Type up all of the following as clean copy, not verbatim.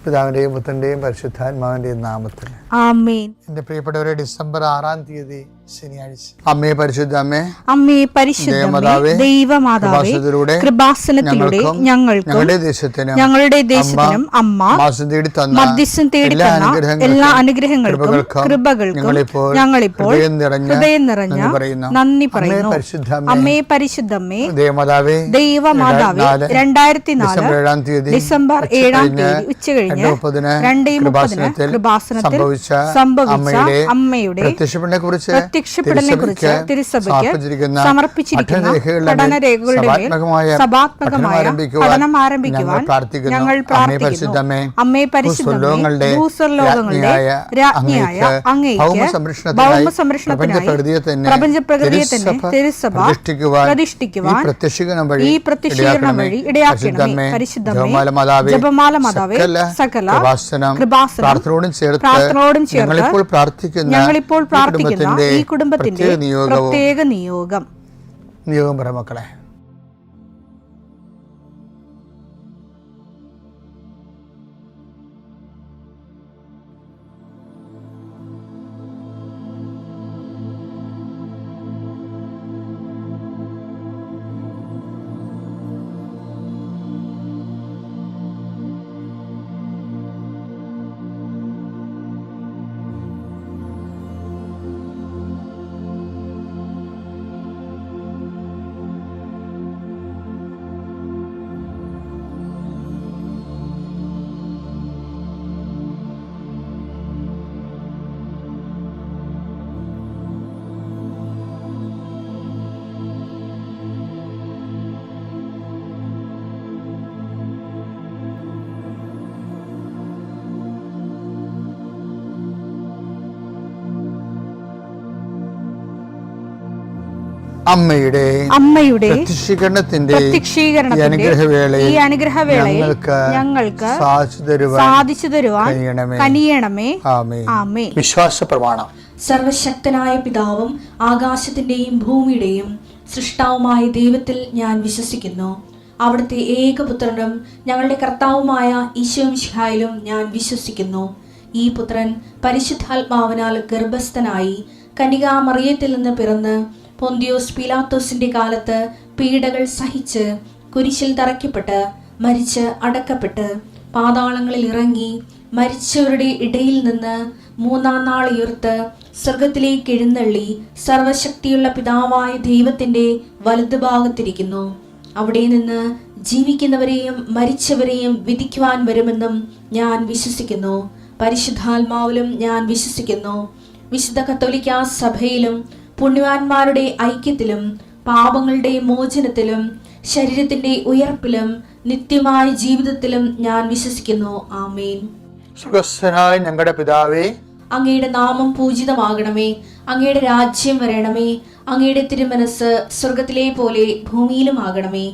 പിതാവിന്റെയും പുത്രന്റെയും പരിശുദ്ധാത്മാവിന്റെയും നാമത്തിൽ ആമേൻ. എന്റെ പ്രിയപ്പെട്ടവരെ, ഡിസംബർ 6-ാം തീയതി ശനിയാഴ്ച. അമ്മേ പരിശുദ്ധ അമ്മേ, അമ്മേ പരിശുദ്ധ ദൈവമാതാവേ, കൃപാസനത്തിലൂടെ ഞങ്ങൾക്കും ഞങ്ങളുടെ ദേശത്തിനും അമ്മ മധ്യസ്ഥം തേടി തന്ന എല്ലാ അനുഗ്രഹങ്ങൾക്കും കൃപകൾക്കും ഞങ്ങളിപ്പോൾ ഹൃദയം നിറഞ്ഞ നന്ദി പറയുന്നു. അമ്മേ പരിശുദ്ധമ്മേ, ദൈവമാതാവേ, 2004 ഡിസംബർ 7-ാം തീയതി ഉച്ചകഴിഞ്ഞ് 2:30 കൃപാസനത്തിൽ സംഭവിച്ച അമ്മയുടെ പ്രത്യക്ഷപ്പെടലിനെ കുറിച്ച് തിരുസഭയ്ക്ക് സമർപ്പിച്ചിരിക്കുന്ന പഠനരേഖകളുടെ മേൽ സഭാത്മകമായ പഠനം ആരംഭിക്കുവാൻ ഞങ്ങൾ പ്രാർത്ഥിക്കുന്നു. അമ്മേ പരിശുദ്ധമേ, ഭൂസ്വർലോകങ്ങളുടെ രാജ്ഞിയായ അങ്ങേയ്ക്ക് ഭൗമസംരക്ഷണത്തിനായി പ്രപഞ്ചപ്രകൃതിയെ തന്നെ തിരുസഭ പ്രതിഷ്ഠിക്കുവാൻ ഈ പ്രത്യക്ഷീകരണം വഴി ഇടയാക്കണമേ. പരിശുദ്ധമേ, ജപമാല മാതാവേ, സകല കൃപാസനം പ്രാർത്ഥനയോടും ചേർത്ത് ഞങ്ങളിപ്പോൾ പ്രാർത്ഥിക്കുന്ന ഈ കുടുംബത്തിന്റെ പ്രത്യേക നിയോഗം പറ മക്കളെ. അമ്മയുടെ പ്രത്യക്ഷീകരണത്തിന്റെ ഈ അനുഗ്രഹവേളയിൽ ഞങ്ങൾക്ക് സാധിച്ചു തരുവാൻ കനിയണമേ. ആമേൻ. വിശ്വാസ പ്രമാണം. സർവശക്തനായ പിതാവും ആകാശത്തിന്റെയും ഭൂമിയുടെയും സൃഷ്ടാവുമായ ദൈവത്തിൽ ഞാൻ വിശ്വസിക്കുന്നു. അവിടുത്തെ ഏകപുത്രനും ഞങ്ങളുടെ കർത്താവുമായ ഈശോ മിശിഹായിലും ഞാൻ വിശ്വസിക്കുന്നു. ഈ പുത്രൻ പരിശുദ്ധാത്മാവിനാൽ ഗർഭസ്ഥനായി കന്യകാമറിയത്തിൽ നിന്ന് പിറന്ന് പൊന്തിയോസ് പീലാത്തോസിന്റെ കാലത്ത് പീഡകൾ സഹിച്ച് കുരിശിൽ തറയ്ക്കപ്പെട്ട് മരിച്ച് അടക്കപ്പെട്ട് പാതാളങ്ങളിൽ ഇറങ്ങി മരിച്ചവരുടെ ഇടയിൽ നിന്ന് 3-ാം നാൾ ഉയർത്ത് സ്വർഗത്തിലേക്ക് എഴുന്നള്ളി സർവശക്തിയുള്ള പിതാവായ ദൈവത്തിന്റെ വലതുഭാഗത്തിരിക്കുന്നു. അവിടെ നിന്ന് ജീവിക്കുന്നവരെയും മരിച്ചവരെയും വിധിക്കുവാൻ വരുമെന്നും ഞാൻ വിശ്വസിക്കുന്നു. പരിശുദ്ധാത്മാവിലും ഞാൻ വിശ്വസിക്കുന്നു. വിശുദ്ധ കത്തോലിക്കാ സഭയിലും പുണ്യവാന്മാരുടെ ഐക്യത്തിലും പാപങ്ങളുടെ മോചനത്തിലും ശരീരത്തിന്റെ ഉയർപ്പിലും നിത്യമായ ജീവിതത്തിലും ഞാൻ വിശ്വസിക്കുന്നു. ആമേൻ. സുഖസ്ഥനായ ഞങ്ങളുടെ പിതാവേ, അങ്ങയുടെ നാമം പൂജിതമാകണമേ. അങ്ങയുടെ രാജ്യം വരണമേ. അങ്ങയുടെ തിരുമനസ് സ്വർഗത്തിലെ പോലെ ഭൂമിയിലും ആകണമേ.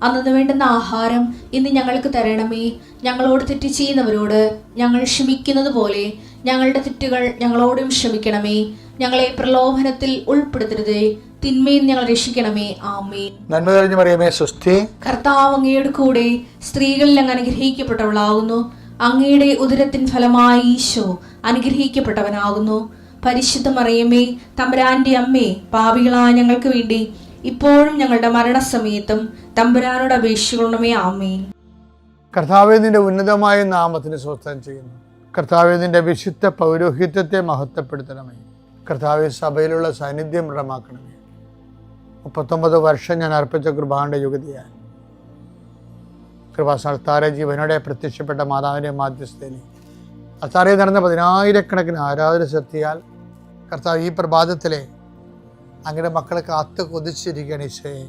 അന്നു വേണ്ടുന്ന ആഹാരം ഇന്ന് ഞങ്ങൾക്ക് തരണമേ. ഞങ്ങളോട് തെറ്റ് ചെയ്യുന്നവരോട് ഞങ്ങൾ ക്ഷമിക്കുന്നത് പോലെ ഞങ്ങളുടെ തെറ്റുകൾ ഞങ്ങളോടും ക്ഷമിക്കണമേ. ഞങ്ങളെ പ്രലോഭനത്തിൽ ഉൾപ്പെടുത്തരുതേ, തിന്മയിൽ ഞങ്ങൾ രക്ഷിക്കണമേ. ആമേൻ. നന്മ നിറഞ്ഞ മറിയമേ, സ്വസ്തി. കർത്താവ് അങ്ങയുടെ കൂടെ സ്ത്രീകളിൽ അങ്ങ് അനുഗ്രഹിക്കപ്പെട്ടവളാകുന്നു. അങ്ങയുടെ ഉദരത്തിൻ ഫലമായി ഈശോ അനുഗ്രഹിക്കപ്പെട്ടവനാകുന്നു. പരിശുദ്ധ മറിയമേ, തമ്പുരാന്റെ അമ്മേ, പാപികളായ ഞങ്ങൾക്ക് വേണ്ടി ഇപ്പോഴും ഞങ്ങളുടെ മരണസമയത്തും തമ്പുരാനോട് അപേക്ഷിക്കണമേ. ആമേൻ. കർത്താവേ, നിന്റെ ഉന്നതമായ നാമത്തിന് സ്വസ്ഥം ചെയ്യുന്നു. കർത്താവേ, നിന്റെ വിശുദ്ധ പൗരോഹിത്യത്തെ മഹത്വപ്പെടുത്തണമേ. കർത്താവേ, സഭയിലുള്ള സാന്നിധ്യം ദൃഢമാക്കണമേ. 39 വർഷം ഞാൻ അർപ്പിച്ച കൃപാന്റെ യുഗതിയായി കൃപാസ്ഥാന ജീവനോടെ പ്രത്യക്ഷപ്പെട്ട മാതാവിൻ്റെ മാധ്യസ്ഥയിൽ അത്താറയിൽ നടന്ന 10,000-കണക്കിന് ആരാധന ശക്തിയാൽ കർത്താവ് ഈ പ്രഭാതത്തിലെ അങ്ങയുടെ മക്കളെ കാത്തു കൊതിച്ചിരിക്കുകയാണ്. ഈശോയെ,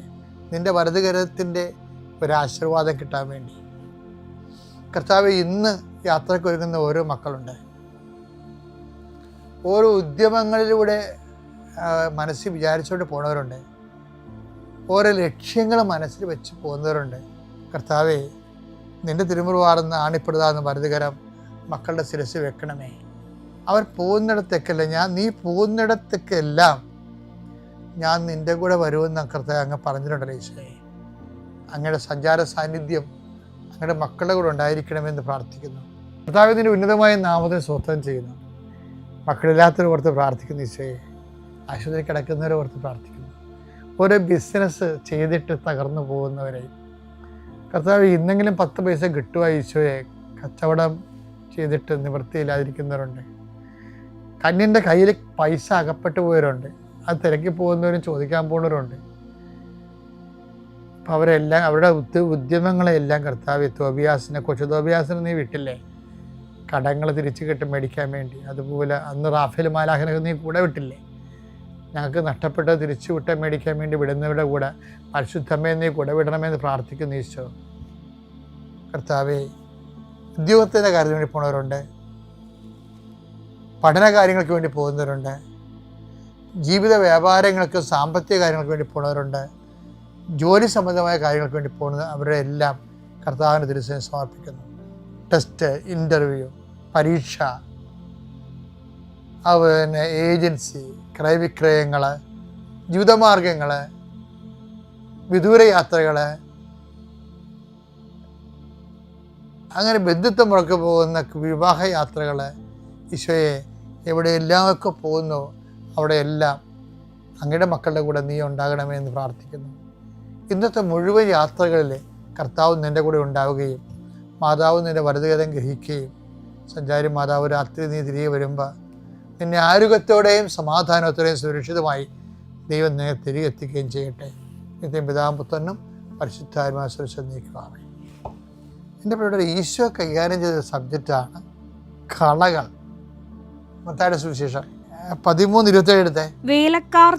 നിന്റെ വലതുകരത്തിൻ്റെ ഒരാശീർവാദം കിട്ടാൻ വേണ്ടി കർത്താവ് ഇന്ന് യാത്രയ്ക്ക് ഒരുങ്ങുന്ന ഓരോ മക്കളുണ്ട്. ഓരോ ഉദ്യമങ്ങളിലൂടെ മനസ്സിൽ വിചാരിച്ചുകൊണ്ട് പോകുന്നവരുണ്ട്. ഓരോ ലക്ഷ്യങ്ങൾ മനസ്സിൽ വെച്ച് പോകുന്നവരുണ്ട്. കർത്താവേ, നിന്റെ തിരുമുറുവാർന്ന് ആണിപ്പെടുതാന്ന് വലതുകരം മക്കളുടെ ശിരസ് വെക്കണമേ. അവർ പോകുന്നിടത്തേക്കല്ല, നീ പോകുന്നിടത്തേക്കെല്ലാം ഞാൻ നിൻ്റെ കൂടെ വരുമെന്ന് കർത്താവ് അങ്ങ് പറഞ്ഞിട്ടുണ്ടല്ലോ. ഈശോയെ, അങ്ങയുടെ സഞ്ചാര സാന്നിധ്യം അങ്ങയുടെ മക്കളുടെ കൂടെ ഉണ്ടായിരിക്കണമെന്ന് പ്രാർത്ഥിക്കുന്നു. കർത്താവിൻ്റെ ഉന്നതമായ നാമത്തെ സ്വസ്ഥം ചെയ്യുന്നു. മക്കളില്ലാത്തവരെ ഓർത്ത് പ്രാർത്ഥിക്കുന്നു. ഈശോയെ, ആശുപത്രി കിടക്കുന്നവരെ ഓർത്ത് പ്രാർത്ഥിക്കുന്നു. ഓരോ ബിസിനസ് ചെയ്തിട്ട് തകർന്നു പോകുന്നവരെ കർത്താവ് ഇന്നെങ്കിലും 10 പൈസ കിട്ടുക ഈശോയെ, കച്ചവടം ചെയ്തിട്ട് നിവൃത്തിയില്ലാതിരിക്കുന്നവരുണ്ട്. കന്യൻ്റെ കയ്യിൽ പൈസ അകപ്പെട്ടു പോയവരുണ്ട്. അത് തിരക്കി പോകുന്നവരും ചോദിക്കാൻ പോകുന്നവരുണ്ട്. അപ്പം അവരെല്ലാം അവരുടെ ഉദ്യമങ്ങളെല്ലാം കർത്താവ് കൊച്ചു തോബിയാസിനെ നീ വിട്ടില്ലേ കടങ്ങൾ തിരിച്ചു കിട്ടി മേടിക്കാൻ വേണ്ടി? അതുപോലെ അന്ന് റാഫേൽ മാലാഖനൊക്കെ നീ കൂടെ വിട്ടില്ലേ? ഞങ്ങൾക്ക് നഷ്ടപ്പെട്ടത് തിരിച്ചു വിട്ട മേടിക്കാൻ വേണ്ടി വിടുന്നവരുടെ കൂടെ പരിശുദ്ധമേ നീ കൂടെ വിടണമെന്ന് പ്രാർത്ഥിക്കുന്നു ഈശോ. കർത്താവേ, ഉദ്യോഗത്തിൻ്റെ കാര്യത്തിന് വേണ്ടി പോകുന്നവരുണ്ട്, പഠന കാര്യങ്ങൾക്ക് വേണ്ടി പോകുന്നവരുണ്ട്, ജീവിത വ്യാപാരങ്ങൾക്ക് സാമ്പത്തിക കാര്യങ്ങൾക്ക് വേണ്ടി പോകുന്നവരുണ്ട്, ജോലി സംബന്ധമായ കാര്യങ്ങൾക്ക് വേണ്ടി പോകുന്നത് അവരുടെ എല്ലാം കർത്താവിന് തിരുസേന സമർപ്പിക്കുന്നു. ടെസ്റ്റ്, ഇൻ്റർവ്യൂ, പരീക്ഷ, അതുപോലെ ഏജൻസി, ക്രയവിക്രയങ്ങൾ, ജീവിതമാർഗങ്ങൾ, വിദൂര യാത്രകൾ, അങ്ങനെ ബന്ധുത്വം മുറക്ക് പോകുന്ന വിവാഹ യാത്രകൾ, ഈശോയെ എവിടെയെല്ലാമൊക്കെ പോകുന്നു അവിടെയെല്ലാം അങ്ങയുടെ മക്കളുടെ കൂടെ നീ ഉണ്ടാകണമേ എന്ന് പ്രാർത്ഥിക്കുന്നു. ഇന്നത്തെ മുഴുവൻ യാത്രകളിൽ കർത്താവ് നിൻ്റെ കൂടെ ഉണ്ടാവുകയും മാതാവ് നിൻ്റെ വലതുകരം ഗ്രഹിക്കുകയും സഞ്ചാരി മാതാവ് രാത്രി നീ തിരികെ വരുമ്പോൾ നിന്നെ ആരോഗ്യത്തോടെയും സമാധാനത്തോടെയും സുരക്ഷിതമായി ദൈവം നിന്നെ തിരികെ എത്തിക്കുകയും ചെയ്യട്ടെ. നിത്യം പിതാവും പുത്രനും പരിശുദ്ധാത്മാവും സുരക്ഷിതം നീക്കുവാണ്. എൻ്റെ പ്രിയപ്പെട്ട ഈശോ കൈകാര്യം ചെയ്ത സബ്ജക്റ്റാണ് കളകൾ. മത്തായിയുടെ സുവിശേഷം 13:27 എടുത്തേ. വേലക്കാർ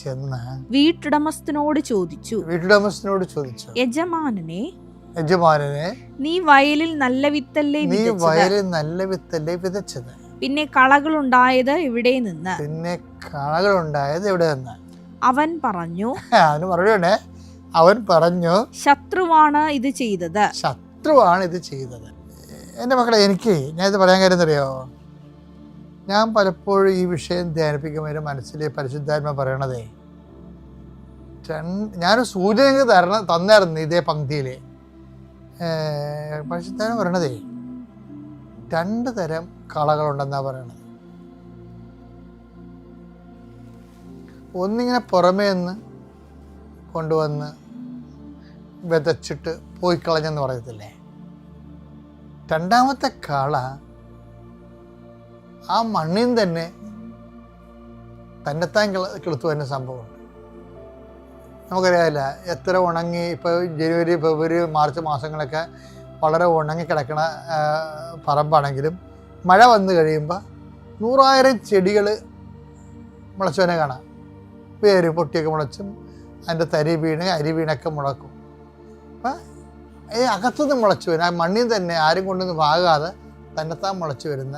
ചെന്ന് വീട്ടുടമസ്ഥനോട് ചോദിച്ചു, യജമാനനെ നീ വയലിൽ നല്ല വിത്തല്ലേ വിതച്ചത്? പിന്നെ കളകളുണ്ടായത് എവിടെ നിന്ന്? അവൻ പറഞ്ഞു ശത്രുവാണ് ഇത് ചെയ്തത്. എൻ്റെ മക്കളെ, ഞാൻ ഇത് പറയാൻ കാര്യം അറിയോ? ഞാൻ പലപ്പോഴും ഈ വിഷയം ധ്യാനിപ്പിക്കുമ്പോൾ എൻ്റെ മനസ്സിലെ പരിശുദ്ധാത്മ പറയണതേ, ഞാനൊരു സൂചന തന്നായിരുന്നു ഇതേ പങ്ക്തിയിൽ. പരിശുദ്ധാത്മ പറയണതേ 2 തരം കളകളുണ്ടെന്നാണ് പറയണത്. ഒന്നിങ്ങനെ പുറമേ നിന്ന് കൊണ്ടുവന്ന് വിതച്ചിട്ട് പോയി കളഞ്ഞെന്ന് പറയത്തില്ലേ? രണ്ടാമത്തെ കള ആ മണ്ണിൽ തന്നെ തന്നെത്താൻ കിളുത്തു വരുന്ന സംഭവമുണ്ട്. നമുക്കറിയാമല്ല, എത്ര ഉണങ്ങി ഇപ്പോൾ ജനുവരി, ഫെബ്രുവരി, മാർച്ച് മാസങ്ങളൊക്കെ വളരെ ഉണങ്ങി കിടക്കണ പറമ്പാണെങ്കിലും മഴ വന്നു കഴിയുമ്പോൾ 100,000 ചെടികൾ മുളച്ചവനെ കാണാം. വേര് പൊട്ടിയൊക്കെ മുളച്ചും അതിൻ്റെ തരി വീണ് അരി വീണൊക്കെ മുളക്കും. അപ്പം ഈ അകത്തുനിന്ന് മുളച്ചു വരും, ആ മണ്ണിൽ തന്നെ ആരും കൊണ്ടൊന്നും പാകാതെ തന്നെത്താൻ മുളച്ചു വരുന്ന.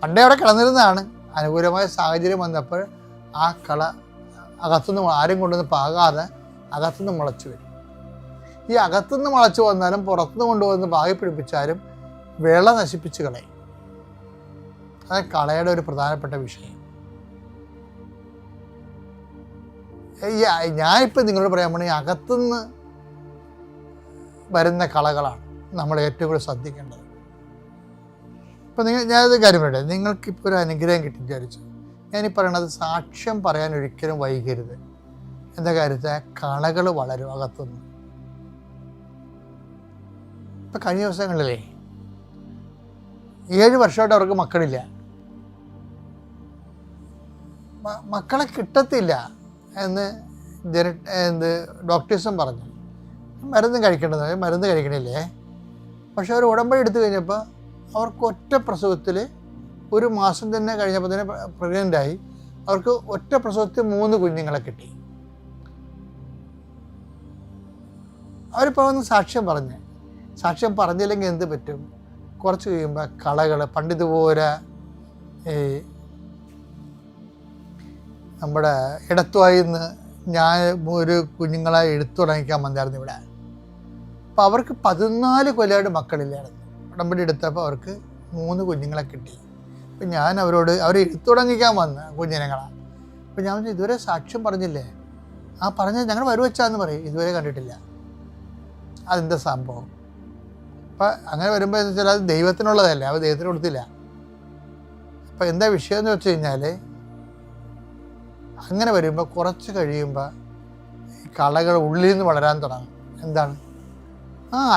പണ്ടേ അവിടെ കിടന്നിരുന്നതാണ്. അനുകൂലമായ സാഹചര്യം വന്നപ്പോൾ ആ കള അകത്തുനിന്ന് ആരും കൊണ്ടൊന്നും പാകാതെ അകത്തുനിന്ന് മുളച്ചു വരും. ഈ അകത്തുനിന്ന് മുളച്ചു വന്നാലും പുറത്തുനിന്ന് കൊണ്ടുവന്ന് പാകി പിടിപ്പിച്ചാലും വിള നശിപ്പിച്ച് കളയും. അത് കളയുടെ ഒരു പ്രധാനപ്പെട്ട വിഷയം. ഞാനിപ്പോൾ നിങ്ങളോട് പറയാൻ പോണ ഈ അകത്തുനിന്ന് വരുന്ന കളകളാണ് നമ്മൾ ഏറ്റവും കൂടുതൽ ശ്രദ്ധിക്കേണ്ടത്. ഇപ്പം ഞാനത് കാര്യം പറയട്ടെ, നിങ്ങൾക്കിപ്പോൾ ഒരു അനുഗ്രഹം കിട്ടി വിചാരിച്ചു. ഞാനീ പറയണത് സാക്ഷ്യം പറയാൻ ഒരിക്കലും വൈകരുത്. എന്താ കാര്യത്തെ കളകൾ വളരും അകത്തുനിന്ന്. ഇപ്പം കഴിഞ്ഞ ദിവസങ്ങളിലേ 7 വർഷമായിട്ട് അവർക്ക് മക്കളില്ല, മക്കളെ കിട്ടത്തില്ല എന്ന് ഡോക്ടേഴ്സും പറഞ്ഞു. മരുന്ന് കഴിക്കണില്ലേ. പക്ഷെ അവർ ഉടമ്പടി എടുത്തു കഴിഞ്ഞപ്പോൾ അവർക്ക് ഒറ്റ പ്രസവത്തിൽ 1 മാസം തന്നെ കഴിഞ്ഞപ്പോൾ തന്നെ പ്രഗ്നൻ്റായി. അവർക്ക് ഒറ്റ പ്രസവത്തിൽ 3 കുഞ്ഞുങ്ങളെ കിട്ടി. അവരിപ്പോൾ വന്ന് സാക്ഷ്യം പറഞ്ഞില്ലെങ്കിൽ എന്ത് പറ്റും? കുറച്ച് കഴിയുമ്പോൾ കളകൾ പണ്ടിതുപോലെ ഈ നമ്മുടെ ഇടത്തുവായിന്ന് ഞാൻ ഒരു കുഞ്ഞുങ്ങളെ എടുത്തു തുടങ്ങിക്കാൻ വന്നായിരുന്നു ഇവിടെ. അപ്പോൾ അവർക്ക് 14 കൊല്ലമായിട്ട് മക്കളില്ലായിരുന്നു. ഉടമ്പടി എടുത്തപ്പോൾ അവർക്ക് 3 കുഞ്ഞുങ്ങളെ കിട്ടി. അപ്പം ഞാൻ അവർ എടുത്തു തുടങ്ങിക്കാൻ വന്ന് കുഞ്ഞിനങ്ങളാണ്. അപ്പം ഞാൻ ഇതുവരെ സാക്ഷ്യം പറഞ്ഞില്ലേ? പറഞ്ഞത് ഞങ്ങൾ വരുവച്ചാന്ന് പറയും, ഇതുവരെ കണ്ടിട്ടില്ല. അതെന്താ സംഭവം? അപ്പം അങ്ങനെ വരുമ്പോൾ എന്ന് വെച്ചാൽ അത് ദൈവത്തിനുള്ളതല്ല, അവ ദൈവത്തിന് കൊടുത്തില്ല. അപ്പം എന്താ വിഷയം എന്ന് വെച്ച് കഴിഞ്ഞാൽ, അങ്ങനെ വരുമ്പോൾ കുറച്ച് കഴിയുമ്പോൾ ഈ കളകൾ ഉള്ളിൽ നിന്ന് വളരാൻ തുടങ്ങും. എന്താണ്?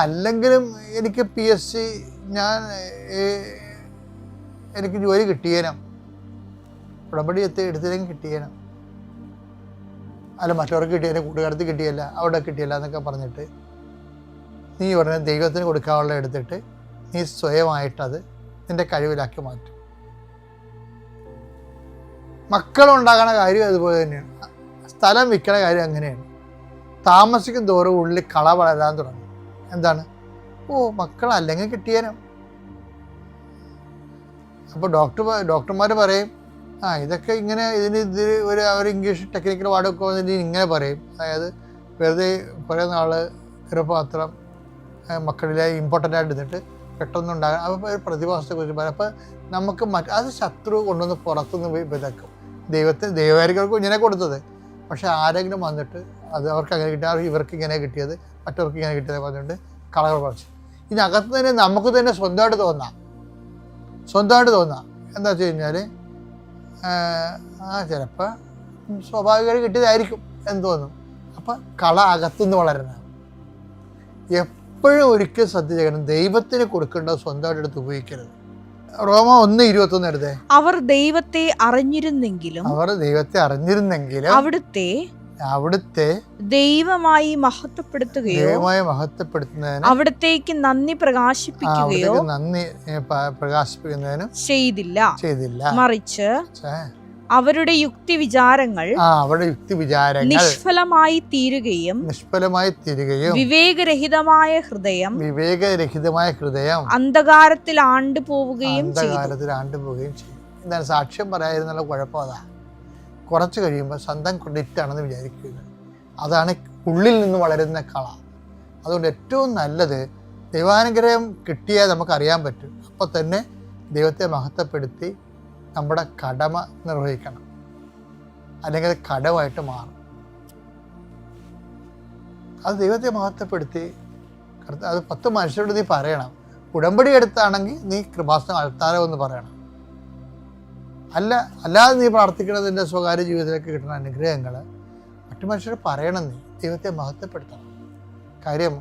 അല്ലെങ്കിലും എനിക്ക് PSC എനിക്ക് ജോലി കിട്ടിയേനം, ഉടമ്പടി എടുത്തില്ലെങ്കിൽ കിട്ടിയേനം, അല്ല മറ്റവർക്ക് കിട്ടിയേനെ, കൂട്ടുകാർക്ക് കിട്ടിയല്ല, അവിടെ കിട്ടിയല്ല എന്നൊക്കെ പറഞ്ഞിട്ട് നീ ഉടനെ ദൈവത്തിന് കൊടുക്കാനുള്ള എടുത്തിട്ട് നീ സ്വയമായിട്ടത് നിൻ്റെ കഴിവിലാക്കി മാറ്റും. മക്കളുണ്ടാകണ കാര്യം അതുപോലെ തന്നെയാണ്. സ്ഥലം വിൽക്കണ കാര്യം അങ്ങനെയാണ്. താമസിക്കും തോറും ഉള്ളിൽ കള വളരാൻ തുടങ്ങും. എന്താണ്? മക്കളല്ലെങ്കിൽ കിട്ടിയേനും. അപ്പോൾ ഡോക്ടർമാർ പറയും ഇതൊക്കെ ഇങ്ങനെ അവർ ഇംഗ്ലീഷ് ടെക്നിക്കൽ വാർഡൊക്കെ വന്നിട്ട് ഇങ്ങനെ പറയും. അതായത് വെറുതെ കുറേ നാൾ ഗർഭപാത്രം മക്കളിലെ ഇമ്പോർട്ടൻ്റ് ആയിട്ട് ഇരുന്നിട്ട് പെട്ടെന്നുണ്ടാകാൻ അപ്പോൾ പ്രതിഭാസത്തെക്കുറിച്ച് പറയും. അപ്പോൾ നമുക്ക് അത് ശത്രു കൊണ്ടുവന്ന് പുറത്തുനിന്ന് വിതക്കും. ദൈവകാരികൾക്ക് ഇങ്ങനെ കൊടുത്തത്, പക്ഷെ ആരെങ്കിലും വന്നിട്ട് അത് അവർക്ക് അങ്ങനെ കിട്ടിയ, ഇവർക്ക് ഇങ്ങനെ കിട്ടിയത്, മറ്റവർക്ക് ഇങ്ങനെ കിട്ടിയത് പറഞ്ഞുകൊണ്ട് കളകൾ പറിച്ചു. ഇതിനകത്ത് തന്നെ നമുക്ക് തന്നെ സ്വന്തമായിട്ട് തോന്നാം. എന്താ വെച്ച് കഴിഞ്ഞാൽ ചിലപ്പോൾ സ്വാഭാവികമായിട്ട് കിട്ടിയതായിരിക്കും എന്ന് തോന്നും. അപ്പം കള അകത്തുനിന്ന് വളരണം. എപ്പോഴും ഒരിക്കലും ശ്രദ്ധിച്ചേക്കണം, ദൈവത്തിന് കൊടുക്കേണ്ടത് സ്വന്തമായിട്ട് എടുത്ത് ഉപയോഗിക്കരുത്. റോമ 1:21 എടുത്തേ. അവർ ദൈവത്തെ അറിഞ്ഞിരുന്നെങ്കിലും അവിടുത്തെ ദൈവമായി മഹത്വപ്പെടുത്തുന്നതിന് അവിടത്തേക്ക് നന്ദി പ്രകാശിപ്പിക്കുന്നതിനും ചെയ്തില്ല. മറിച്ച് അവരുടെ യുക്തി വിചാരങ്ങൾ നിഷ്ഫലമായി തീരുകയും വിവേകരഹിതമായ ഹൃദയം അന്ധകാരത്തിൽ ആണ്ടുപോവുകയും ചെയ്യും. എന്താണ് സാക്ഷ്യം പറയാതിരുന്നുള്ള കുഴപ്പം? അതാ, കുറച്ച് കഴിയുമ്പോൾ സ്വന്തം ക്രെഡിറ്റാണെന്ന് വിചാരിക്കുന്നത്. അതാണ് ഉള്ളിൽ നിന്ന് വളരുന്ന കള. അതുകൊണ്ട് ഏറ്റവും നല്ലത് ദൈവാനുഗ്രഹം കിട്ടിയാൽ നമുക്കറിയാൻ പറ്റും. അപ്പോൾ തന്നെ ദൈവത്തെ മഹത്വപ്പെടുത്തി നമ്മുടെ കടമ നിർവഹിക്കണം, അല്ലെങ്കിൽ അത് കടമായിട്ട് മാറും. അത് ദൈവത്തെ മഹത്വപ്പെടുത്തി അത് 10 മനുഷ്യരോട് നീ പറയണം. ഉടമ്പടി എടുത്താണെങ്കിൽ നീ കൃപാസനം അൾത്താരോ എന്ന് പറയണം. അല്ലാതെ നീ പ്രാർത്ഥിക്കുന്നതിൻ്റെ സ്വകാര്യ ജീവിതത്തിലേക്ക് കിട്ടുന്ന അനുഗ്രഹങ്ങൾ മറ്റു മനുഷ്യർ പറയണം. നീ ദൈവത്തെ മഹത്വപ്പെടുത്തണം. കാര്യം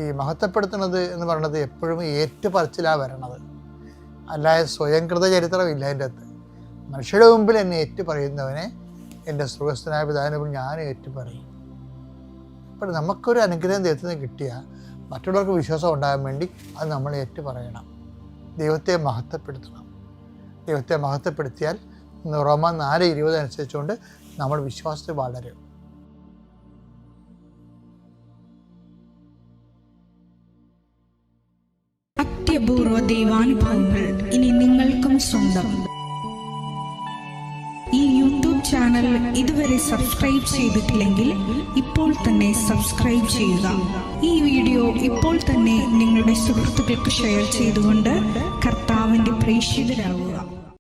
ഈ മഹത്വപ്പെടുത്തുന്നത് എന്ന് പറയുന്നത് എപ്പോഴും ഏറ്റുപറച്ചിലാണ് വരണത്, അല്ലാതെ സ്വയംകൃത ചരിത്രമില്ല അതിൻ്റെ അകത്ത്. മനുഷ്യരുടെ മുമ്പിൽ എന്നെ ഏറ്റുപറയുന്നവനെ എൻ്റെ സ്വർഗ്ഗസ്ഥനായ പിതാവിനെ ഞാൻ ഏറ്റുപറയും. അപ്പോൾ നമുക്കൊരു അനുഗ്രഹം ദൈവത്തിൽ നിന്ന് കിട്ടിയാൽ മറ്റുള്ളവർക്ക് വിശ്വാസം ഉണ്ടാകാൻ വേണ്ടി അത് നമ്മൾ ഏറ്റുപറയണം. ദൈവത്തെ മഹത്വപ്പെടുത്തണം. ദൈവത്തെ മഹത്വപ്പെടുത്തിയാൽ റോമ 4:20 അനുസരിച്ചുകൊണ്ട് നമ്മൾ വിശ്വാസത്തിൽ വളരും. അത്യപൂർവ ദൈവാനുഭവങ്ങൾ ഇനി നിങ്ങൾക്കും സ്വന്തം. ഈ യൂട്യൂബ് ചാനൽ ഇതുവരെ സബ്സ്ക്രൈബ് ചെയ്തിട്ടില്ലെങ്കിൽ ഇപ്പോൾ തന്നെ സബ്സ്ക്രൈബ് ചെയ്യുക. ഈ വീഡിയോ ഇപ്പോൾ തന്നെ നിങ്ങളുടെ സുഹൃത്തുക്കൾക്ക് ഷെയർ ചെയ്തുകൊണ്ട് കർത്താവിന്റെ പ്രേക്ഷിതരാകുക.